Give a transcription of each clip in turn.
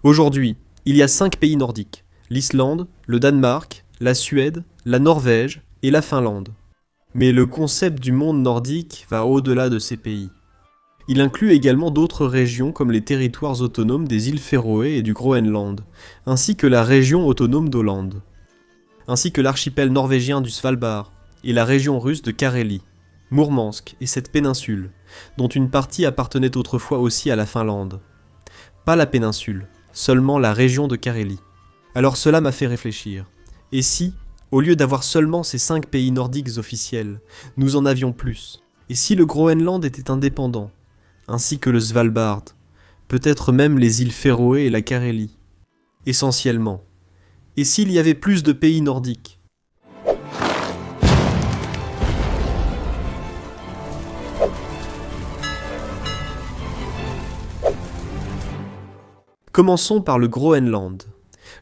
Aujourd'hui, il y a 5 pays nordiques: l'Islande, le Danemark, la Suède, la Norvège et la Finlande. Mais le concept du monde nordique va au-delà de ces pays. Il inclut également d'autres régions comme les territoires autonomes des îles Féroé et du Groenland, ainsi que la région autonome d'Åland, ainsi que l'archipel norvégien du Svalbard et la région russe de Carélie, Mourmansk et cette péninsule, dont une partie appartenait autrefois aussi à la Finlande. Pas la péninsule, seulement la région de Carélie. Alors cela m'a fait réfléchir. Et si, au lieu d'avoir seulement ces 5 pays nordiques officiels, nous en avions plus? Et si le Groenland était indépendant, ainsi que le Svalbard, peut-être même les îles Féroé et la Carélie? Essentiellement. Et s'il y avait plus de pays nordiques? Commençons par le Groenland.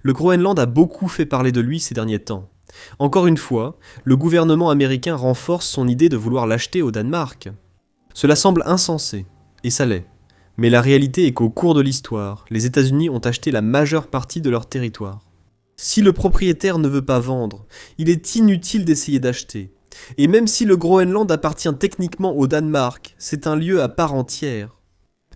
Le Groenland a beaucoup fait parler de lui ces derniers temps. Encore une fois, le gouvernement américain renforce son idée de vouloir l'acheter au Danemark. Cela semble insensé, et ça l'est. Mais la réalité est qu'au cours de l'histoire, les États-Unis ont acheté la majeure partie de leur territoire. Si le propriétaire ne veut pas vendre, il est inutile d'essayer d'acheter. Et même si le Groenland appartient techniquement au Danemark, c'est un lieu à part entière.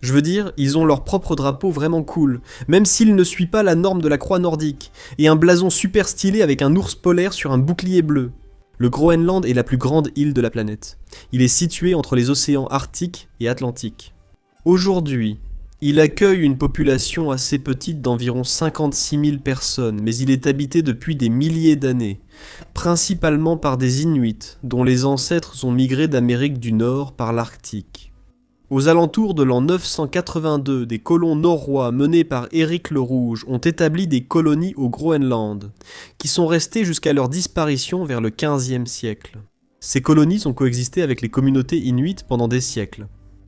Je veux dire, ils ont leur propre drapeau vraiment cool, même s'il ne suit pas la norme de la croix nordique, et un blason super stylé avec un ours polaire sur un bouclier bleu. Le Groenland est la plus grande île de la planète. Il est situé entre les océans Arctique et Atlantique. Aujourd'hui, il accueille une population assez petite d'environ 56 000 personnes, mais il est habité depuis des milliers d'années, principalement par des Inuits, dont les ancêtres ont migré d'Amérique du Nord par l'Arctique. Aux alentours de l'an 982, des colons norrois menés par Éric le Rouge ont établi des colonies au Groenland, qui sont restées jusqu'à leur disparition vers le XVe siècle. Ces colonies ont coexisté avec les communautés inuites pendant des siècles.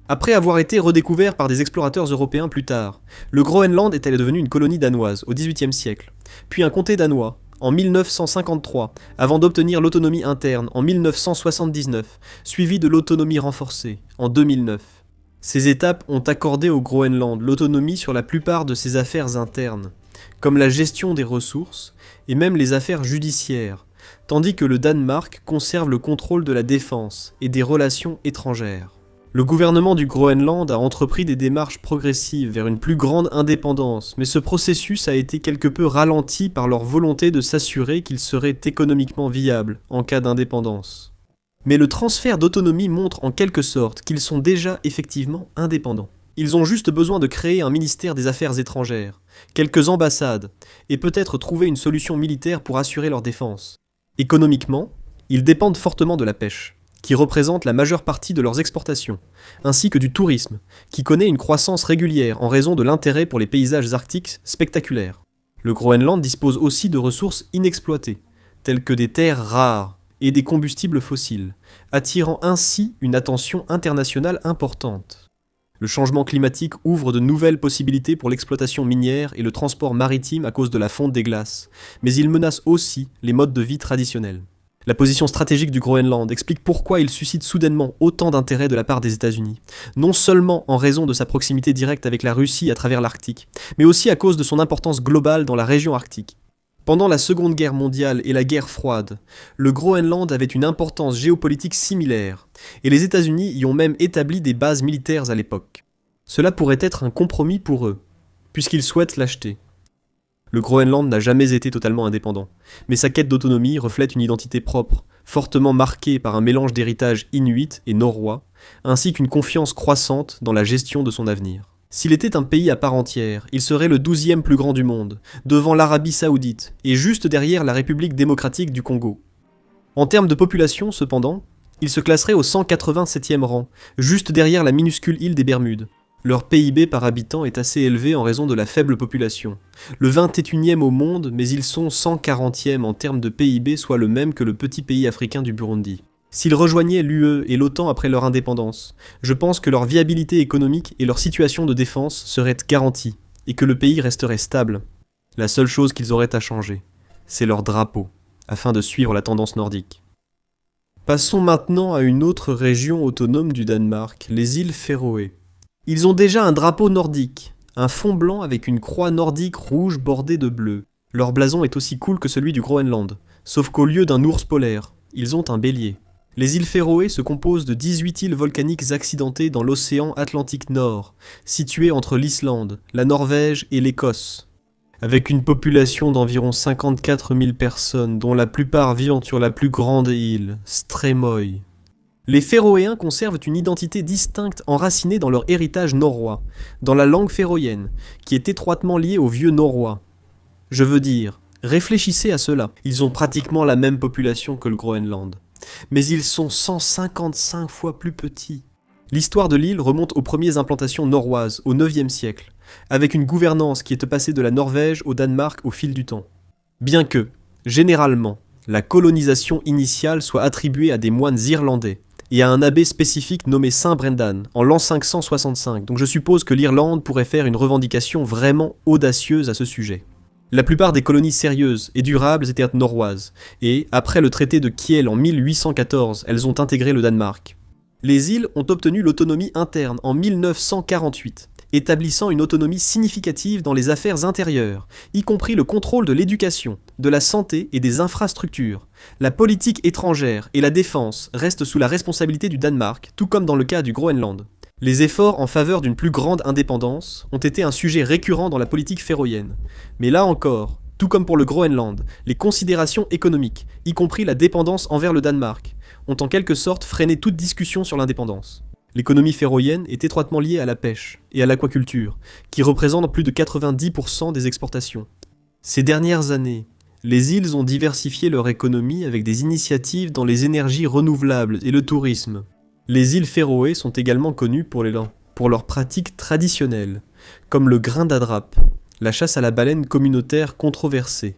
Après avoir été redécouvert par des explorateurs européens plus tard, le Groenland est devenu une colonie danoise au XVIIIe siècle, puis un comté danois en 1953, avant d'obtenir l'autonomie interne en 1979, suivi de l'autonomie renforcée en 2009. Ces étapes ont accordé au Groenland l'autonomie sur la plupart de ses affaires internes, comme la gestion des ressources et même les affaires judiciaires, tandis que le Danemark conserve le contrôle de la défense et des relations étrangères. Le gouvernement du Groenland a entrepris des démarches progressives vers une plus grande indépendance, mais ce processus a été quelque peu ralenti par leur volonté de s'assurer qu'il serait économiquement viable en cas d'indépendance. Mais le transfert d'autonomie montre en quelque sorte qu'ils sont déjà effectivement indépendants. Ils ont juste besoin de créer un ministère des Affaires étrangères, quelques ambassades, et peut-être trouver une solution militaire pour assurer leur défense. Économiquement, ils dépendent fortement de la pêche, qui représente la majeure partie de leurs exportations, ainsi que du tourisme, qui connaît une croissance régulière en raison de l'intérêt pour les paysages arctiques spectaculaires. Le Groenland dispose aussi de ressources inexploitées, telles que des terres rares, et des combustibles fossiles, attirant ainsi une attention internationale importante. Le changement climatique ouvre de nouvelles possibilités pour l'exploitation minière et le transport maritime à cause de la fonte des glaces, mais il menace aussi les modes de vie traditionnels. La position stratégique du Groenland explique pourquoi il suscite soudainement autant d'intérêt de la part des États-Unis, non seulement en raison de sa proximité directe avec la Russie à travers l'Arctique, mais aussi à cause de son importance globale dans la région arctique. Pendant la Seconde Guerre mondiale et la guerre froide, le Groenland avait une importance géopolitique similaire, et les États-Unis y ont même établi des bases militaires à l'époque. Cela pourrait être un compromis pour eux, puisqu'ils souhaitent l'acheter. Le Groenland n'a jamais été totalement indépendant, mais sa quête d'autonomie reflète une identité propre, fortement marquée par un mélange d'héritage inuit et norrois, ainsi qu'une confiance croissante dans la gestion de son avenir. S'il était un pays à part entière, il serait le 12e plus grand du monde, devant l'Arabie Saoudite, et juste derrière la République démocratique du Congo. En termes de population, cependant, il se classerait au 187e rang, juste derrière la minuscule île des Bermudes. Leur PIB par habitant est assez élevé en raison de la faible population. Le 21e au monde, mais ils sont 140e en termes de PIB, soit le même que le petit pays africain du Burundi. S'ils rejoignaient l'UE et l'OTAN après leur indépendance, je pense que leur viabilité économique et leur situation de défense seraient garanties, et que le pays resterait stable. La seule chose qu'ils auraient à changer, c'est leur drapeau, afin de suivre la tendance nordique. Passons maintenant à une autre région autonome du Danemark, les îles Féroé. Ils ont déjà un drapeau nordique, un fond blanc avec une croix nordique rouge bordée de bleu. Leur blason est aussi cool que celui du Groenland, sauf qu'au lieu d'un ours polaire, ils ont un bélier. Les îles Féroé se composent de 18 îles volcaniques accidentées dans l'océan Atlantique Nord, situées entre l'Islande, la Norvège et l'Écosse. Avec une population d'environ 54 000 personnes, dont la plupart vivant sur la plus grande île, Streymoy. Les Féroéens conservent une identité distincte enracinée dans leur héritage norrois, dans la langue féroïenne, qui est étroitement liée au vieux norrois. Je veux dire, réfléchissez à cela, ils ont pratiquement la même population que le Groenland. Mais ils sont 155 fois plus petits. L'histoire de l'île remonte aux premières implantations norroises, au IXe siècle, avec une gouvernance qui est passée de la Norvège au Danemark au fil du temps. Bien que, généralement, la colonisation initiale soit attribuée à des moines irlandais, et à un abbé spécifique nommé Saint Brendan, en l'an 565, donc je suppose que l'Irlande pourrait faire une revendication vraiment audacieuse à ce sujet. La plupart des colonies sérieuses et durables étaient norroises, et, après le traité de Kiel en 1814, elles ont intégré le Danemark. Les îles ont obtenu l'autonomie interne en 1948, établissant une autonomie significative dans les affaires intérieures, y compris le contrôle de l'éducation, de la santé et des infrastructures. La politique étrangère et la défense restent sous la responsabilité du Danemark, tout comme dans le cas du Groenland. Les efforts en faveur d'une plus grande indépendance ont été un sujet récurrent dans la politique féroïenne. Mais là encore, tout comme pour le Groenland, les considérations économiques, y compris la dépendance envers le Danemark, ont en quelque sorte freiné toute discussion sur l'indépendance. L'économie féroïenne est étroitement liée à la pêche et à l'aquaculture, qui représentent plus de 90% des exportations. Ces dernières années, les îles ont diversifié leur économie avec des initiatives dans les énergies renouvelables et le tourisme. Les îles Féroé sont également connues pour leurs pratiques traditionnelles, comme le grain d'adrape, la chasse à la baleine communautaire controversée,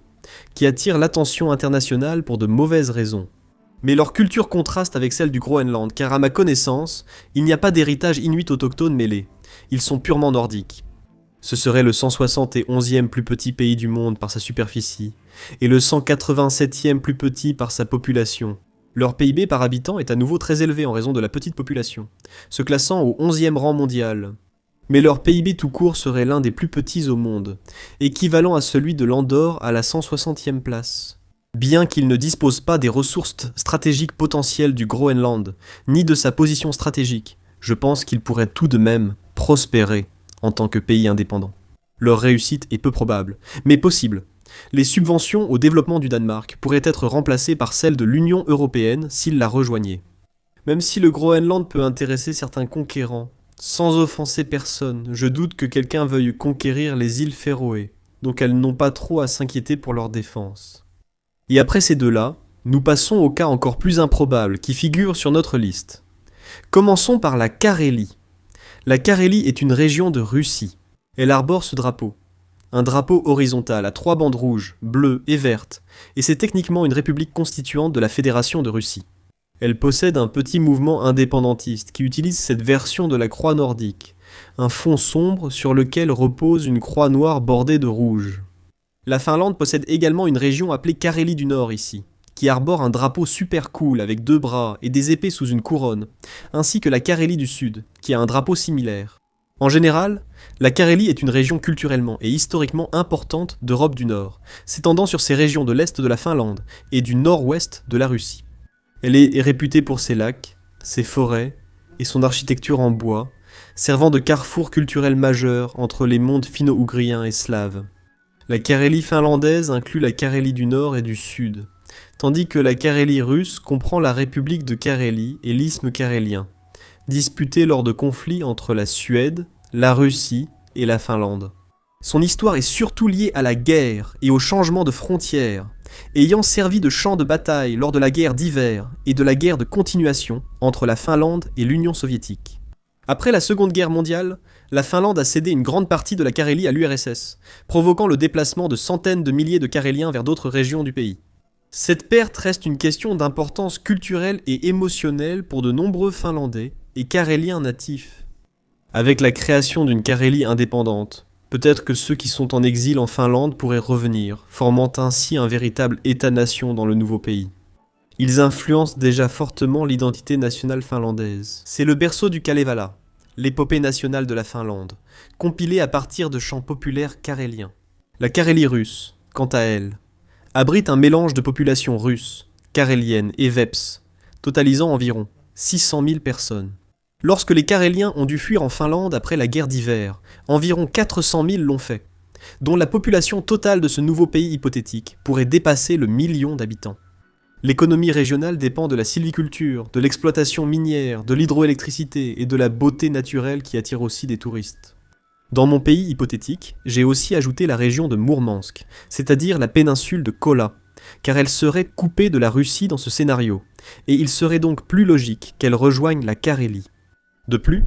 qui attire l'attention internationale pour de mauvaises raisons. Mais leur culture contraste avec celle du Groenland, car à ma connaissance, il n'y a pas d'héritage inuit autochtone mêlé. Ils sont purement nordiques. Ce serait le 171e plus petit pays du monde par sa superficie, et le 187e plus petit par sa population. Leur PIB par habitant est à nouveau très élevé en raison de la petite population, se classant au 11e rang mondial. Mais leur PIB tout court serait l'un des plus petits au monde, équivalent à celui de l'Andorre à la 160e place. Bien qu'ils ne disposent pas des ressources stratégiques potentielles du Groenland, ni de sa position stratégique, je pense qu'ils pourraient tout de même prospérer en tant que pays indépendant. Leur réussite est peu probable, mais possible. Les subventions au développement du Danemark pourraient être remplacées par celles de l'Union européenne s'il la rejoignait. Même si le Groenland peut intéresser certains conquérants, sans offenser personne, je doute que quelqu'un veuille conquérir les îles Féroé, donc elles n'ont pas trop à s'inquiéter pour leur défense. Et après ces deux-là, nous passons au cas encore plus improbable qui figure sur notre liste. Commençons par la Carélie. La Carélie est une région de Russie. Elle arbore ce drapeau. Un drapeau horizontal à 3 bandes rouges, bleues et vertes, et c'est techniquement une république constituante de la Fédération de Russie. Elle possède un petit mouvement indépendantiste qui utilise cette version de la croix nordique, un fond sombre sur lequel repose une croix noire bordée de rouge. La Finlande possède également une région appelée Carélie du Nord ici, qui arbore un drapeau super cool avec 2 bras et des épées sous une couronne, ainsi que la Carélie du Sud, qui a un drapeau similaire. En général, la Carélie est une région culturellement et historiquement importante d'Europe du Nord, s'étendant sur ces régions de l'est de la Finlande et du nord-ouest de la Russie. Elle est réputée pour ses lacs, ses forêts et son architecture en bois, servant de carrefour culturel majeur entre les mondes finno-ougriens et slaves. La Carélie finlandaise inclut la Carélie du Nord et du Sud, tandis que la Carélie russe comprend la République de Carélie et l'isthme carélien, disputés lors de conflits entre la Suède, la Russie et la Finlande. Son histoire est surtout liée à la guerre et au changement de frontières, ayant servi de champ de bataille lors de la guerre d'hiver et de la guerre de continuation entre la Finlande et l'Union soviétique. Après la Seconde Guerre mondiale, la Finlande a cédé une grande partie de la Carélie à l'URSS, provoquant le déplacement de centaines de milliers de Caréliens vers d'autres régions du pays. Cette perte reste une question d'importance culturelle et émotionnelle pour de nombreux Finlandais et Caréliens natifs. Avec la création d'une Carélie indépendante, peut-être que ceux qui sont en exil en Finlande pourraient revenir, formant ainsi un véritable État-nation dans le nouveau pays. Ils influencent déjà fortement l'identité nationale finlandaise. C'est le berceau du Kalevala, l'épopée nationale de la Finlande, compilée à partir de chants populaires caréliens. La Carélie russe, quant à elle, abrite un mélange de populations russes, caréliennes et vepses, totalisant environ 600 000 personnes. Lorsque les Caréliens ont dû fuir en Finlande après la guerre d'hiver, environ 400 000 l'ont fait, dont la population totale de ce nouveau pays hypothétique pourrait dépasser le million d'habitants. L'économie régionale dépend de la sylviculture, de l'exploitation minière, de l'hydroélectricité et de la beauté naturelle qui attire aussi des touristes. Dans mon pays hypothétique, j'ai aussi ajouté la région de Mourmansk, c'est-à-dire la péninsule de Kola, car elle serait coupée de la Russie dans ce scénario, et il serait donc plus logique qu'elle rejoigne la Carélie. De plus,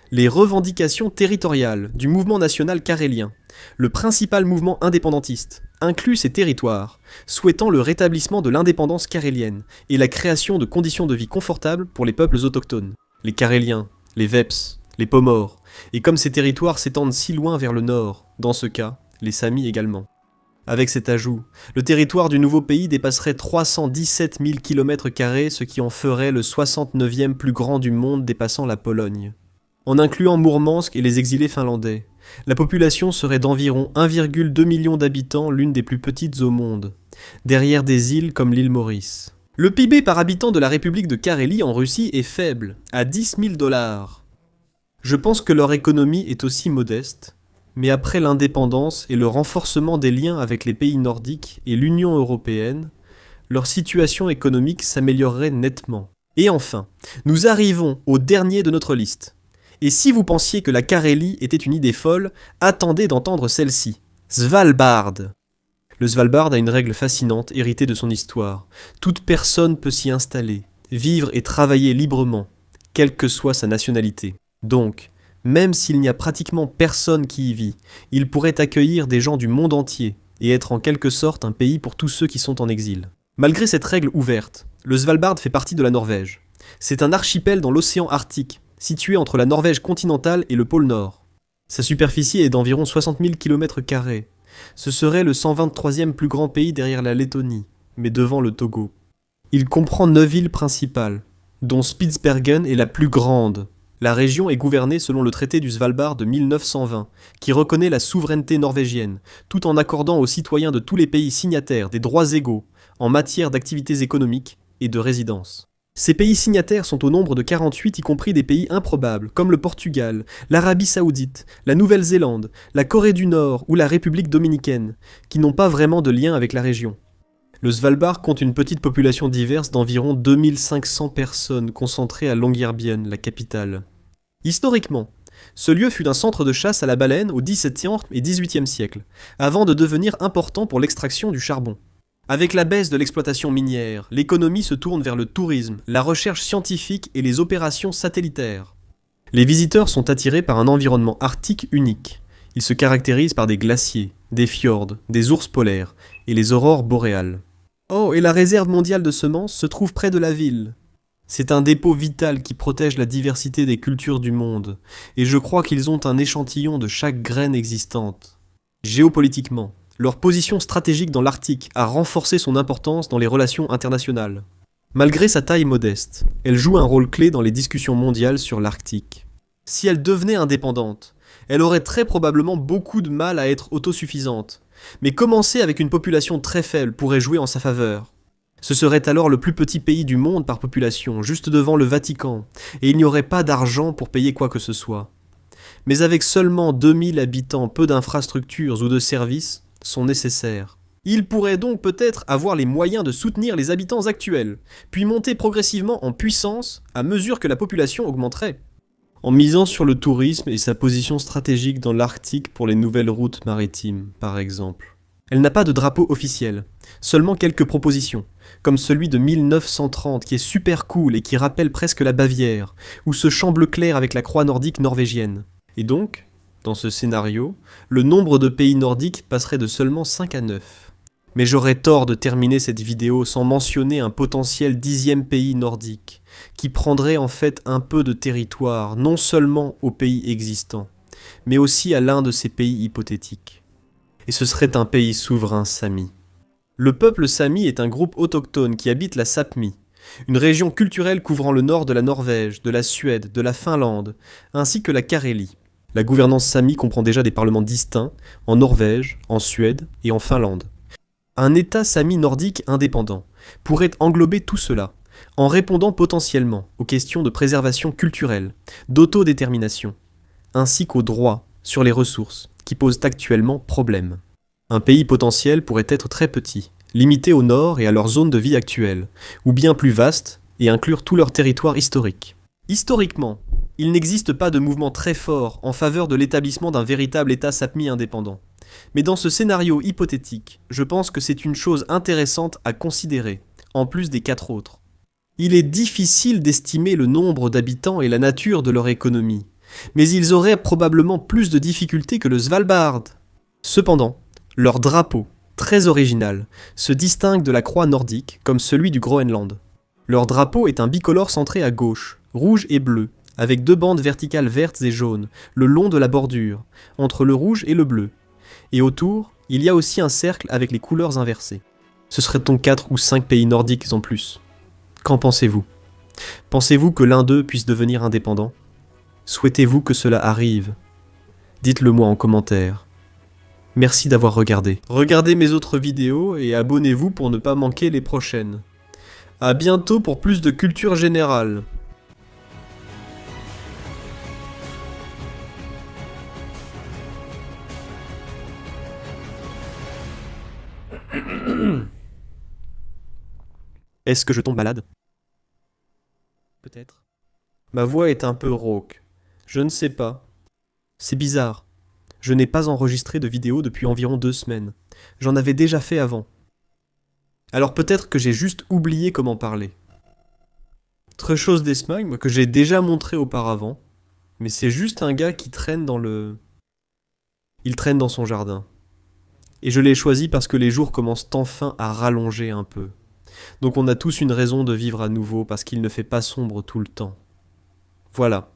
les revendications territoriales du mouvement national carélien, le principal mouvement indépendantiste, inclut ces territoires, souhaitant le rétablissement de l'indépendance carélienne et la création de conditions de vie confortables pour les peuples autochtones, les Caréliens, les Vepses, les Pomors, et comme ces territoires s'étendent si loin vers le nord, dans ce cas, les Samis également. Avec cet ajout, le territoire du nouveau pays dépasserait 317 000 km², ce qui en ferait le 69e plus grand du monde dépassant la Pologne. En incluant Mourmansk et les exilés finlandais, la population serait d'environ 1,2 million d'habitants, l'une des plus petites au monde, derrière des îles comme l'île Maurice. Le PIB par habitant de la République de Carélie en Russie est faible, à 10 000 $. Je pense que leur économie est aussi modeste, mais après l'indépendance et le renforcement des liens avec les pays nordiques et l'Union européenne, leur situation économique s'améliorerait nettement. Et enfin, nous arrivons au dernier de notre liste. Et si vous pensiez que la Carélie était une idée folle, attendez d'entendre celle-ci. Svalbard. Le Svalbard a une règle fascinante héritée de son histoire. Toute personne peut s'y installer, vivre et travailler librement, quelle que soit sa nationalité. Donc, même s'il n'y a pratiquement personne qui y vit, il pourrait accueillir des gens du monde entier et être en quelque sorte un pays pour tous ceux qui sont en exil. Malgré cette règle ouverte, le Svalbard fait partie de la Norvège. C'est un archipel dans l'océan Arctique, situé entre la Norvège continentale et le pôle Nord. Sa superficie est d'environ 60 000 km². Ce serait le 123e plus grand pays derrière la Lettonie, mais devant le Togo. Il comprend 9 îles principales, dont Spitsbergen est la plus grande. La région est gouvernée selon le traité du Svalbard de 1920, qui reconnaît la souveraineté norvégienne, tout en accordant aux citoyens de tous les pays signataires des droits égaux en matière d'activités économiques et de résidence. Ces pays signataires sont au nombre de 48, y compris des pays improbables, comme le Portugal, l'Arabie Saoudite, la Nouvelle-Zélande, la Corée du Nord ou la République dominicaine, qui n'ont pas vraiment de lien avec la région. Le Svalbard compte une petite population diverse d'environ 2500 personnes concentrées à Longyearbyen, la capitale. Historiquement, ce lieu fut un centre de chasse à la baleine au XVIIe et XVIIIe siècle, avant de devenir important pour l'extraction du charbon. Avec la baisse de l'exploitation minière, l'économie se tourne vers le tourisme, la recherche scientifique et les opérations satellitaires. Les visiteurs sont attirés par un environnement arctique unique. Il se caractérise par des glaciers, des fjords, des ours polaires et les aurores boréales. Oh, et la réserve mondiale de semences se trouve près de la ville. C'est un dépôt vital qui protège la diversité des cultures du monde, et je crois qu'ils ont un échantillon de chaque graine existante. Géopolitiquement, leur position stratégique dans l'Arctique a renforcé son importance dans les relations internationales. Malgré sa taille modeste, elle joue un rôle clé dans les discussions mondiales sur l'Arctique. Si elle devenait indépendante, elle aurait très probablement beaucoup de mal à être autosuffisante, mais commencer avec une population très faible pourrait jouer en sa faveur. Ce serait alors le plus petit pays du monde par population, juste devant le Vatican, et il n'y aurait pas d'argent pour payer quoi que ce soit. Mais avec seulement 2000 habitants, peu d'infrastructures ou de services sont nécessaires. Il pourrait donc peut-être avoir les moyens de soutenir les habitants actuels, puis monter progressivement en puissance à mesure que la population augmenterait. En misant sur le tourisme et sa position stratégique dans l'Arctique pour les nouvelles routes maritimes, par exemple. Elle n'a pas de drapeau officiel, seulement quelques propositions, comme celui de 1930 qui est super cool et qui rappelle presque la Bavière, ou ce champ bleu clair avec la croix nordique norvégienne. Et donc, dans ce scénario, le nombre de pays nordiques passerait de seulement 5 à 9. Mais j'aurais tort de terminer cette vidéo sans mentionner un potentiel 10e pays nordique, qui prendrait en fait un peu de territoire, non seulement aux pays existants, mais aussi à l'un de ces pays hypothétiques. Et ce serait un pays souverain sami. Le peuple sami est un groupe autochtone qui habite la Sapmi, Une région culturelle couvrant le nord de la Norvège, de la Suède, de la Finlande, ainsi que la Carélie. La gouvernance sami comprend déjà des parlements distincts en Norvège, en Suède et en Finlande. Un État sami nordique indépendant pourrait englober tout cela, en répondant potentiellement aux questions de préservation culturelle, d'autodétermination, ainsi qu'aux droits sur les ressources, qui posent actuellement problème. Un pays potentiel pourrait être très petit, limité au nord et à leur zone de vie actuelle, ou bien plus vaste et inclure tout leur territoire historique. Historiquement, il n'existe pas de mouvement très fort en faveur de l'établissement d'un véritable État sapmi indépendant. Mais dans ce scénario hypothétique, je pense que c'est une chose intéressante à considérer, en plus des 4 autres. Il est difficile d'estimer le nombre d'habitants et la nature de leur économie, mais ils auraient probablement plus de difficultés que le Svalbard. Cependant, leur drapeau, très original, se distingue de la croix nordique comme celui du Groenland. Leur drapeau est un bicolore centré à gauche, rouge et bleu, avec 2 bandes verticales vertes et jaunes, le long de la bordure, entre le rouge et le bleu. Et autour, il y a aussi un cercle avec les couleurs inversées. Ce seraient donc 4 ou 5 pays nordiques en plus. Qu'en pensez-vous? Pensez-vous que l'un d'eux puisse devenir indépendant? Souhaitez-vous que cela arrive? Dites-le moi en commentaire. Merci d'avoir regardé. Regardez mes autres vidéos et abonnez-vous pour ne pas manquer les prochaines. A bientôt pour plus de culture générale. Est-ce que je tombe malade? Peut-être. Ma voix est un peu rauque. Je ne sais pas. C'est bizarre. Je n'ai pas enregistré de vidéo depuis environ 2 semaines. J'en avais déjà fait avant. Alors peut-être que j'ai juste oublié comment parler. Autre chose d'Esmagme que j'ai déjà montré auparavant, mais c'est juste un gars qui traîne dans le... Il traîne dans son jardin. Et je l'ai choisi parce que les jours commencent enfin à rallonger un peu. Donc on a tous une raison de vivre à nouveau parce qu'il ne fait pas sombre tout le temps. Voilà.